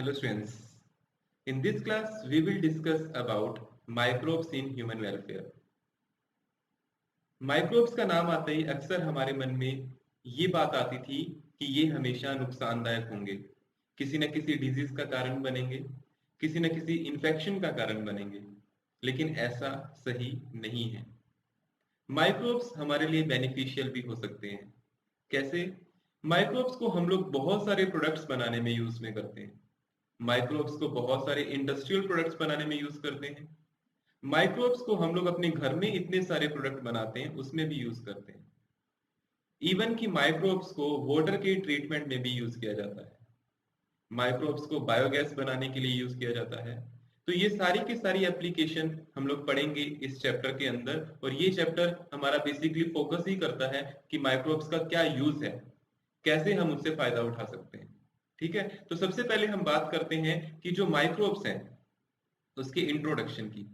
Hello students. In this class, we will discuss about microbes in human welfare. Microbes का नाम आते ही अक्सर हमारे मन में ये बात आती थी कि ये हमेशा नुकसानदायक होंगे, किसी न किसी डिजीज का कारण बनेंगे, किसी न किसी इन्फेक्शन का कारण बनेंगे, लेकिन ऐसा सही नहीं है। माइक्रोब्स हमारे लिए बेनिफिशियल भी हो सकते हैं। कैसे? माइक्रोब्स को हम लोग बहुत सारे प्रोडक्ट्स बनाने में यूज में करते हैं। माइक्रोब्स को बहुत सारे इंडस्ट्रियल प्रोडक्ट्स बनाने में यूज करते हैं। माइक्रोब्स को हम लोग अपने घर में इतने सारे प्रोडक्ट बनाते हैं उसमें भी यूज करते हैं। इवन कि माइक्रोब्स को वाटर के ट्रीटमेंट में भी यूज किया जाता है। माइक्रोब्स को बायोगैस बनाने के लिए यूज किया जाता है। तो ये सारी की सारी एप्लीकेशन हम लोग पढ़ेंगे इस चैप्टर के अंदर, और ये चैप्टर हमारा बेसिकली फोकस ही करता है कि माइक्रोब्स का क्या यूज है, कैसे हम उससे फायदा उठा सकते हैं। ठीक है, तो सबसे पहले हम बात करते हैं कि जो माइक्रोब्स हैं उसके इंट्रोडक्शन की।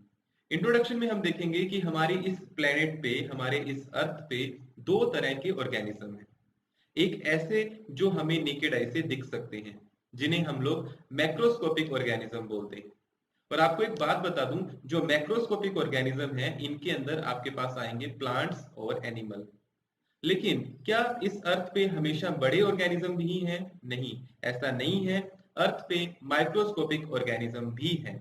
इंट्रोडक्शन में हम देखेंगे कि हमारी इस प्लेनेट पे, हमारे इस अर्थ पे दो तरह के ऑर्गेनिज्म हैं। एक ऐसे जो हमें नेकेड आई से दिख सकते हैं, जिन्हें हम लोग मैक्रोस्कोपिक ऑर्गेनिज्म बोलते हैं। और आपको एक बात बता दूं, जो मैक्रोस्कोपिक ऑर्गेनिज्म है इनके अंदर आपके पास आएंगे प्लांट्स और एनिमल। लेकिन क्या इस अर्थ पे हमेशा बड़े ऑर्गेनिज्म भी हैं? नहीं, ऐसा नहीं है। अर्थ पे माइक्रोस्कोपिक ऑर्गेनिज्म भी हैं,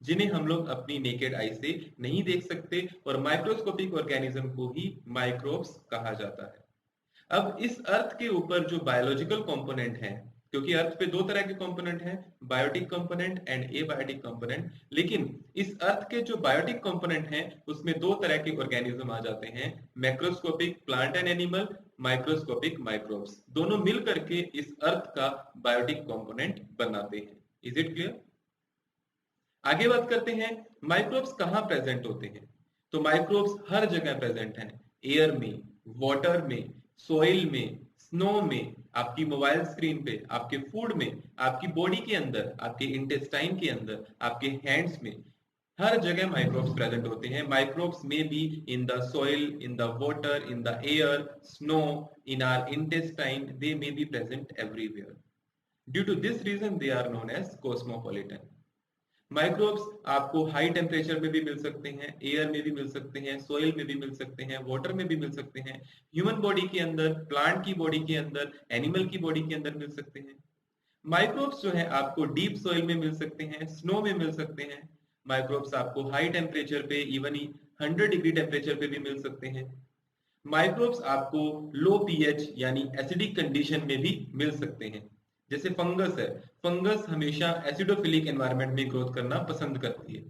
जिन्हें हम लोग अपनी नेकेड आई से नहीं देख सकते, और माइक्रोस्कोपिक ऑर्गेनिज्म को ही माइक्रोब्स कहा जाता है। अब इस अर्थ के ऊपर जो बायोलॉजिकल कंपोनेंट है, क्योंकि अर्थ पे दो तरह के कंपोनेंट हैं, biotic component and abiotic component, लेकिन इस अर्थ के जो बायोटिक कंपोनेंट हैं उसमें दो तरह के ऑर्गेनिज्म आ जाते हैं, macroscopic plant and animal, microscopic microbes. दोनों मिल करके इस अर्थ का बायोटिक कंपोनेंट बनाते हैं। Is it clear? आगे बात करते हैं माइक्रोब्स कहाँ प्रेजेंट होते हैं। तो माइक्रोब्स हर जगह प्रेजेंट हैं, एयर में, वाटर में, सॉइल में, स्नो में, आपकी मोबाइल स्क्रीन पे, आपके फूड में, आपकी बॉडी के अंदर, आपके इंटेस्टाइन के अंदर, आपके हैंड्स में, हर जगह माइक्रोब्स प्रेजेंट होते हैं। Microbes may be in the soil, in the water, in the air, snow, in our intestine, they may be present everywhere. Due to this reason they are known as cosmopolitan. Microbes आपको high temperature में भी मिल सकते हैं, air में भी मिल सकते हैं, soil में भी मिल सकते हैं, वाटर में भी मिल सकते हैं, ह्यूमन बॉडी के अंदर, प्लांट की बॉडी के अंदर, एनिमल की बॉडी के अंदर मिल सकते हैं। माइक्रोब्स जो है आपको डीप सोइल में मिल सकते हैं, स्नो में मिल सकते हैं। माइक्रोब्स आपको हाई टेम्परेचर पे, इवन ही 100 डिग्री टेम्परेचर पे भी मिल सकते हैं। माइक्रोब्स आपको लो पीएच यानी एसिडिक कंडीशन में भी मिल सकते हैं। जैसे फंगस है, फंगस हमेशा एसिडोफिलिक एनवायरनमेंट में ग्रोथ करना पसंद करती है।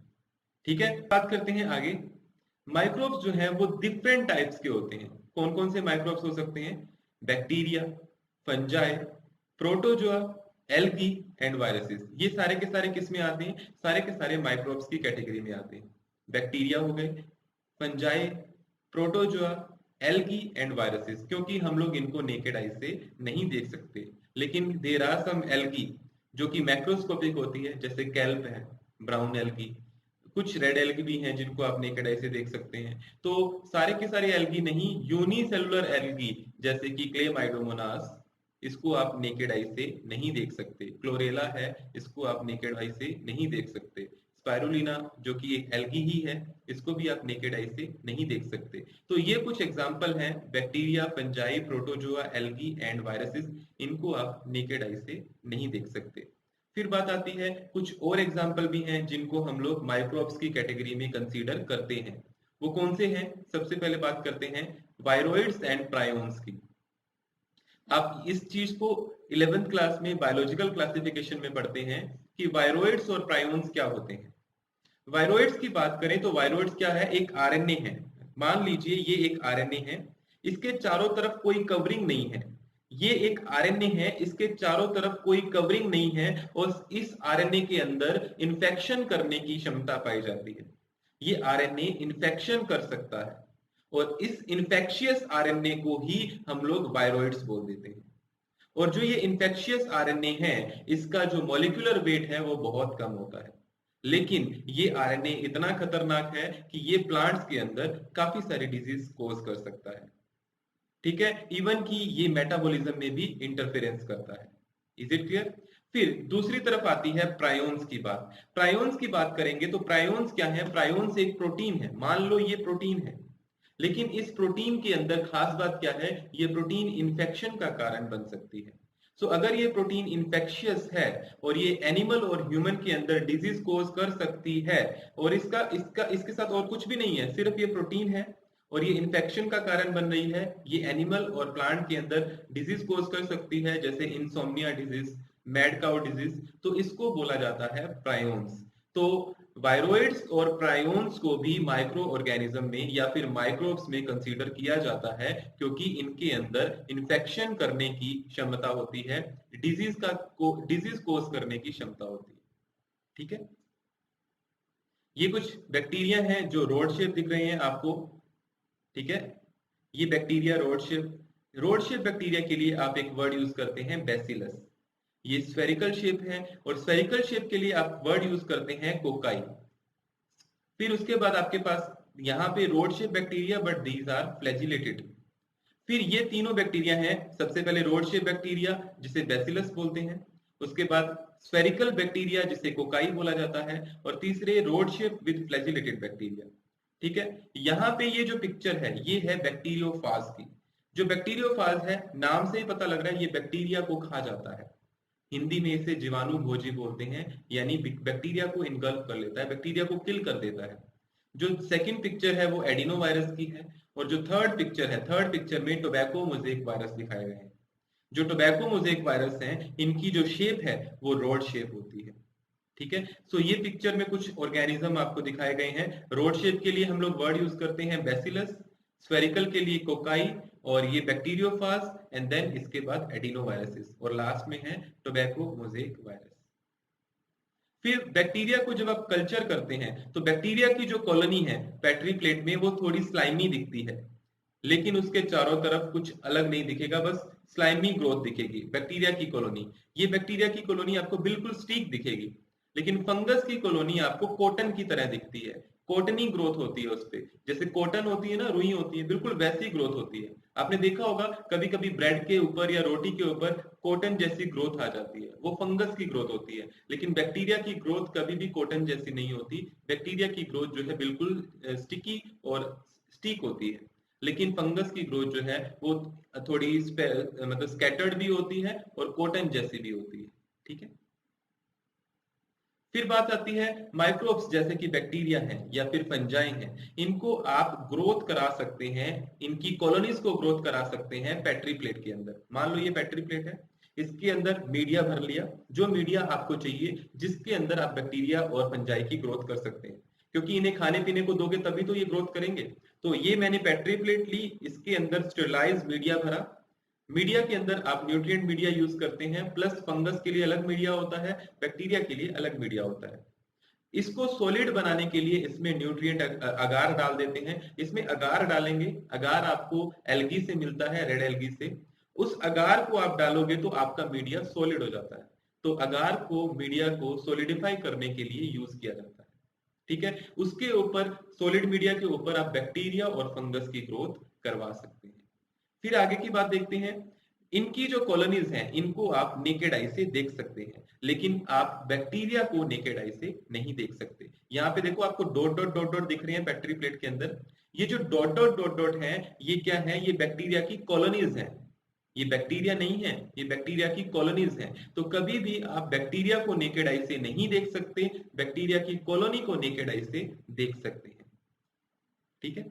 ठीक है, बात करते हैं आगे। माइक्रोब्स जो है वो डिफरेंट टाइप्स के होते हैं। कौन कौन से माइक्रोब्स हो सकते हैं? Bacteria, fungi, protozoa, algae and viruses. ये सारे के सारे किस में आते हैं? सारे के सारे माइक्रोब्स की कैटेगरी में आते हैं। बैक्टीरिया हो गए, fungi, protozoa, algae and viruses. क्योंकि हम लोग इनको नेकेड आई से नहीं देख सकते, लेकिन देयर आर सम एल्गी जो कि मैक्रोस्कोपिक होती है, जैसे कैल्प है, ब्राउन एल्गी, कुछ रेड एल्गी भी हैं जिनको आप नेकेड आई से देख सकते हैं। तो सारे के सारे एल्गी नहीं, यूनिसेलुलर एल्गी जैसे कि क्लेमाइडोमोनास, इसको आप नेकेड आई से नहीं देख सकते। क्लोरेला है, इसको आप नेकेड आई से नहीं देख सकते। स्पाइरुलिना जो कि एक एल्गी ही है, इसको भी आप नेकेड आई से नहीं देख सकते। तो ये कुछ एग्जाम्पल हैं, bacteria, fungi, protozoa, algae and viruses. इनको आप नेकेड आई से नहीं देख सकते। फिर बात आती है, कुछ और एग्जाम्पल भी हैं जिनको हम लोग माइक्रोब्स की कैटेगरी में कंसीडर करते हैं। वो कौन से हैं? सबसे पहले बात करते हैं वायरोइड्स एंड प्रायोन्स की। आप इस चीज को 11th क्लास में बायोलॉजिकल क्लासिफिकेशन में पढ़ते हैं कि वायरोइड्स और प्रायोन्स क्या होते हैं। वायरोइड्स की बात करें तो वायरोइड्स क्या है? एक आरएनए है। मान लीजिए ये एक आरएनए है, इसके चारों तरफ कोई कवरिंग नहीं है। ये एक आरएनए है, इसके चारों तरफ कोई कवरिंग नहीं है, और इस आरएनए के अंदर इंफेक्शन करने की क्षमता पाई जाती है। ये आरएनए इंफेक्शन कर सकता है, और इस इंफेक्शियस आरएनए को ही हम लोग वायरोइड्स बोल देते हैं। और जो ये इंफेक्शियस आरएनए है, इसका जो मॉलिक्यूलर वेट है वो बहुत कम होता है, लेकिन ये आरएनए इतना खतरनाक है कि ये प्लांट्स के अंदर काफी सारी डिजीज कोज कर सकता है। ठीक है, इवन कि ये मेटाबॉलिज्म में भी इंटरफेरेंस करता है। Is it clear? फिर दूसरी तरफ आती है प्रायोन्स की बात। प्रायोन्स की बात करेंगे तो प्रायोन्स क्या है? प्रायोन्स एक प्रोटीन है। मान लो ये प्रोटीन है, लेकिन इस प्रोटीन के अंदर खास बात क्या है? ये प्रोटीन इन्फेक्शन का कारण बन सकती है। अगर ये प्रोटीन इन्फेक्शियस है और ये एनिमल और ह्यूमन के अंदर डिजीज कोज कर सकती है, और इसका इसका इसके साथ और कुछ भी नहीं है, सिर्फ ये प्रोटीन है और ये इन्फेक्शन का कारण बन रही है, ये एनिमल और प्लांट के अंदर डिजीज कोज कर सकती है, जैसे insomnia disease, mad cow disease, तो इसको बोला जाता है प्रायोन्स। तो वायरोइड्स और प्रायोन्स को भी माइक्रो ऑर्गेनिज्म में या फिर माइक्रोब्स में कंसीडर किया जाता है, क्योंकि इनके अंदर इन्फेक्शन करने की क्षमता होती है, डिजीज कोज करने की क्षमता होती है। ठीक है, ये कुछ बैक्टीरिया हैं जो रोड शेप दिख रहे हैं आपको। ठीक है, ये बैक्टीरिया रोड शेप बैक्टीरिया के लिए आप एक वर्ड यूज करते हैं बेसिलस। ये स्फेरिकल शेप है, और स्फेरिकल शेप के लिए आप वर्ड यूज करते हैं कोकाई। फिर उसके बाद आपके पास यहाँ पे rod shape bacteria, but these are flagellated. फिर ये तीनों बैक्टीरिया हैं। सबसे पहले रोड शेप बैक्टीरिया जिसे बेसिलस बोलते हैं, उसके बाद स्फेरिकल बैक्टीरिया जिसे कोकाई बोला जाता है, और तीसरे rod shape with flagellated bacteria. ठीक है, यहाँ पे ये जो पिक्चर है ये है बैक्टीरियोफाज की। जो बैक्टीरियोफाज है, नाम से ही पता लग रहा है ये बैक्टीरिया को खा जाता है। हिंदी में इसे जीवाणु भोजी बोलते हैं, यानी बैक्टीरिया को इनगल्फ कर लेता है, बैक्टीरिया को किल कर देता है। जो सेकंड पिक्चर है वो एडिनो वायरस की है, और जो थर्ड पिक्चर है, थर्ड पिक्चर में टोबैको मोज़ेक वायरस दिखाए गए हैं। जो टोबैको मोज़ेक वायरस हैं, इनकी जो शेप है वो रॉड शेप होती है। ठीक है, ये पिक्चर में कुछ ऑर्गेनिज्म आपको दिखाए गए हैं। रोड शेप के लिए हम लोग वर्ड यूज करते हैं बेसिलस, स्फेरिकल के लिए कोकाई, और ये बैक्टीरियोफाज, एंड देन इसके बाद एडिनोवायरसिस, और लास्ट में है टोबैको मोज़ेक वायरस। फिर बैक्टीरिया को जब आप कल्चर करते हैं तो बैक्टीरिया की जो कॉलोनी है पेट्री प्लेट में वो थोड़ी स्लाइमी दिखती है, लेकिन उसके चारों तरफ कुछ अलग नहीं दिखेगा, बस स्लाइमी ग्रोथ दिखेगी बैक्टीरिया की कॉलोनी। ये बैक्टीरिया की कॉलोनी आपको बिल्कुल स्टीक दिखेगी, लेकिन फंगस की कॉलोनी आपको कॉटन की तरह दिखती है। कॉटनी ग्रोथ होती है उस पे, जैसे कॉटन होती है ना, रुई होती है, बिल्कुल वैसी ग्रोथ होती है। आपने देखा होगा कभी कभी ब्रेड के ऊपर या रोटी के ऊपर कॉटन जैसी ग्रोथ आ जाती है, वो फंगस की ग्रोथ होती है। लेकिन बैक्टीरिया की ग्रोथ कभी भी कॉटन जैसी नहीं होती। बैक्टीरिया की ग्रोथ जो है बिल्कुल स्टिकी और स्टिक होती है, लेकिन फंगस की ग्रोथ जो है वो थोड़ी मतलब स्कैटर्ड भी होती है और कॉटन जैसी भी होती है। ठीक है, फिर बात आती है माइक्रोब्स, जैसे कि बैक्टीरिया हैं या फिर फंजाई हैं, इनको आप ग्रोथ करा सकते हैं, इनकी कॉलोनीज को ग्रोथ करा सकते हैं पेट्री प्लेट के अंदर। मान लो ये पेट्री प्लेट है, इसके अंदर मीडिया भर लिया, जो मीडिया आपको चाहिए जिसके अंदर आप बैक्टीरिया और फंजाई की ग्रोथ कर सकते हैं, क्योंकि इन्हें खाने पीने को दोगे तभी तो ये ग्रोथ करेंगे। तो ये मैंने पेट्री प्लेट ली, इसके अंदर स्टेरलाइज मीडिया भरा। मीडिया के अंदर आप न्यूट्रिएंट मीडिया यूज करते हैं, प्लस फंगस के लिए अलग मीडिया होता है, बैक्टीरिया के लिए अलग मीडिया होता है। इसको सॉलिड बनाने के लिए इसमें न्यूट्रिएंट अगार डाल देते हैं। इसमें अगार डालेंगे, अगार आपको एल्गी से मिलता है, रेड एल्गी से। उस अगार को आप डालोगे तो आपका मीडिया सॉलिड हो जाता है। तो अगार को मीडिया को सॉलिडिफाई करने के लिए यूज किया जाता है। ठीक है, उसके ऊपर सॉलिड मीडिया के ऊपर आप बैक्टीरिया और फंगस की ग्रोथ करवा सकते हैं। फिर आगे की बात देखते हैं। इनकी जो कॉलोनीज हैं इनको आप नेकेड आई से देख सकते हैं, लेकिन आप बैक्टीरिया को नेकेड आई से नहीं देख सकते। यहाँ पे देखो आपको डॉट डॉट डॉट डॉट दिख रहे हैं पेट्री प्लेट के अंदर। ये जो डॉट डॉट डॉट डॉट है ये क्या है? ये बैक्टीरिया की कॉलोनीज हैं। ये बैक्टीरिया नहीं है, ये बैक्टीरिया की कॉलोनीज हैं। तो कभी भी आप बैक्टीरिया को नेकेड आई से नहीं देख सकते, बैक्टीरिया की कॉलोनी को नेकेड आई से देख सकते हैं। ठीक है,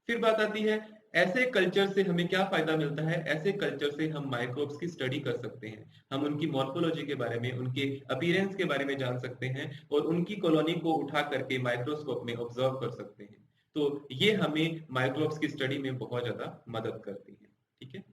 फिर बात आती है ऐसे कल्चर से हमें क्या फायदा मिलता है? ऐसे कल्चर से हम माइक्रोब्स की स्टडी कर सकते हैं, हम उनकी मॉर्फोलॉजी के बारे में, उनके अपीयरेंस के बारे में जान सकते हैं, और उनकी कॉलोनी को उठा करके माइक्रोस्कोप में ऑब्जर्व कर सकते हैं। तो ये हमें माइक्रोब्स की स्टडी में बहुत ज्यादा मदद करती है। ठीक है,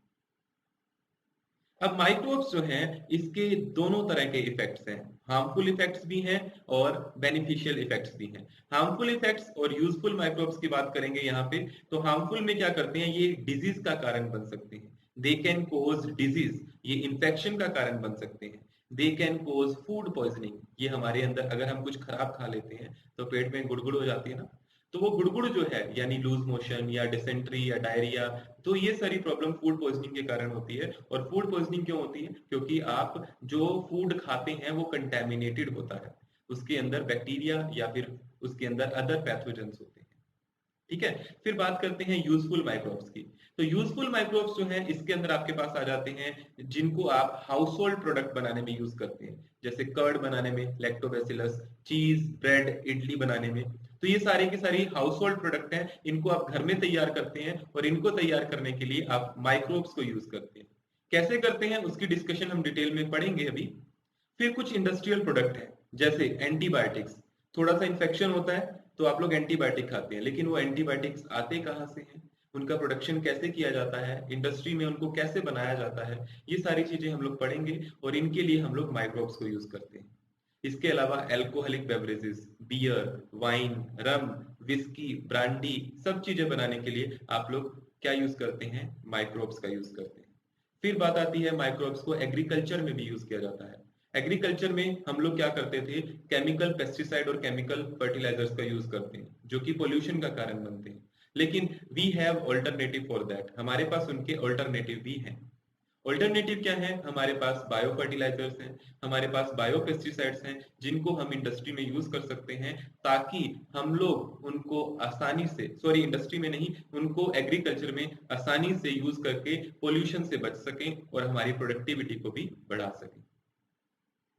अब माइक्रोब्स जो हैं इसके दोनों तरह के इफेक्ट्स हैं, हार्मफुल इफेक्ट्स भी हैं और बेनिफिशियल इफेक्ट्स भी हैं। हार्मफुल इफेक्ट्स और यूजफुल माइक्रोब्स की बात करेंगे यहाँ पे। तो हार्मफुल में क्या करते हैं? ये डिजीज का कारण बन सकते हैं, दे कैन कोज डिजीज, ये इन्फेक्शन का कारण बन सकते हैं। They can cause food poisoning, ये हमारे अंदर अगर हम कुछ खराब खा लेते हैं तो पेट में गुड़गुड़ हो जाती है ना, तो वो गुड़गुड़ जो है यानी लूज मोशन या डिसेंट्री या डायरिया, तो ये सारी प्रॉब्लम फूड पॉइजनिंग के कारण होती है। और फूड पॉइजनिंग क्यों होती है? क्योंकि आप जो फूड खाते हैं वो कंटेमिनेटेड होता है, उसके अंदर बैक्टीरिया या फिर उसके अंदर अदर पैथोजेंस होते हैं। ठीक है, फिर बात करते हैं यूजफुल माइक्रोब्स की। तो यूजफुल माइक्रोब्स जो है इसके अंदर आपके पास आ जाते हैं जिनको आप हाउस होल्ड प्रोडक्ट बनाने में यूज करते हैं, जैसे कर्ड बनाने में लैक्टोबैसिलस, चीज, ब्रेड, इडली बनाने में। तो ये सारी की सारी हाउस होल्ड प्रोडक्ट हैं, इनको आप घर में तैयार करते हैं और इनको तैयार करने के लिए आप माइक्रोब्स को यूज करते हैं। कैसे करते हैं उसकी डिस्कशन हम डिटेल में पढ़ेंगे अभी। फिर कुछ इंडस्ट्रियल प्रोडक्ट हैं, जैसे एंटीबायोटिक्स। थोड़ा सा इन्फेक्शन होता है तो आप लोग एंटीबायोटिक खाते हैं, लेकिन वो एंटीबायोटिक्स आते कहाँ से हैं, उनका प्रोडक्शन कैसे किया जाता है, इंडस्ट्री में उनको कैसे बनाया जाता है, ये सारी चीजें हम लोग पढ़ेंगे। और इनके लिए हम लोग माइक्रोब्स को यूज करते हैं। इसके अलावा अल्कोहलिक बेवरेजेस, बियर, वाइन, रम, विस्की, ब्रांडी, सब चीजें बनाने के लिए आप लोग क्या यूज करते हैं? माइक्रोब्स का यूज करते हैं। फिर बात आती है माइक्रोब्स को एग्रीकल्चर में भी यूज किया जाता है। एग्रीकल्चर में हम लोग क्या करते थे? केमिकल पेस्टिसाइड और केमिकल फर्टिलाइजर्स का यूज करते हैं जो कि पोल्यूशन का कारण बनते हैं। लेकिन we have alternative for that, हमारे पास उनके ऑल्टरनेटिव भी हैं। ऑल्टरनेटिव क्या है? हमारे पास बायो फर्टिलाइजर्स हैं, हमारे पास बायो पेस्टिसाइड्स हैं जिनको हम इंडस्ट्री में यूज कर सकते हैं, ताकि हम लोग उनको आसानी से, सॉरी इंडस्ट्री में नहीं, उनको एग्रीकल्चर में आसानी से यूज करके पोल्यूशन से बच सकें और हमारी प्रोडक्टिविटी को भी बढ़ा सकें।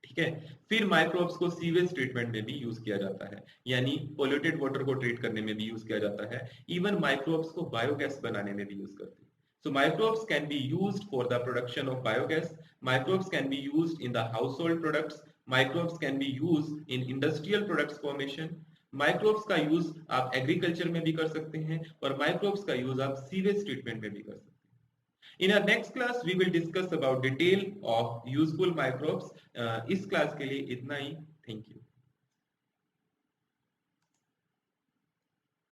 ठीक है, फिर माइक्रोब्स को सीवेज ट्रीटमेंट में भी यूज किया जाता है, यानी पोल्यूटेड वाटर को ट्रीट करने में भी यूज किया जाता है। इवन माइक्रोब्स को बायोगैस बनाने में भी यूज करते हैं। So microbes can be used for the production of biogas. Microbes can be used in the household products. Microbes can be used in industrial products formation. Microbes का use आप agriculture में भी कर सकते हैं और माइक्रोब्स का यूज आप सीवेज ट्रीटमेंट में भी कर सकते हैं। In our next class, we will discuss about detail of useful microbes. इस क्लास के लिए इतना ही। Thank you.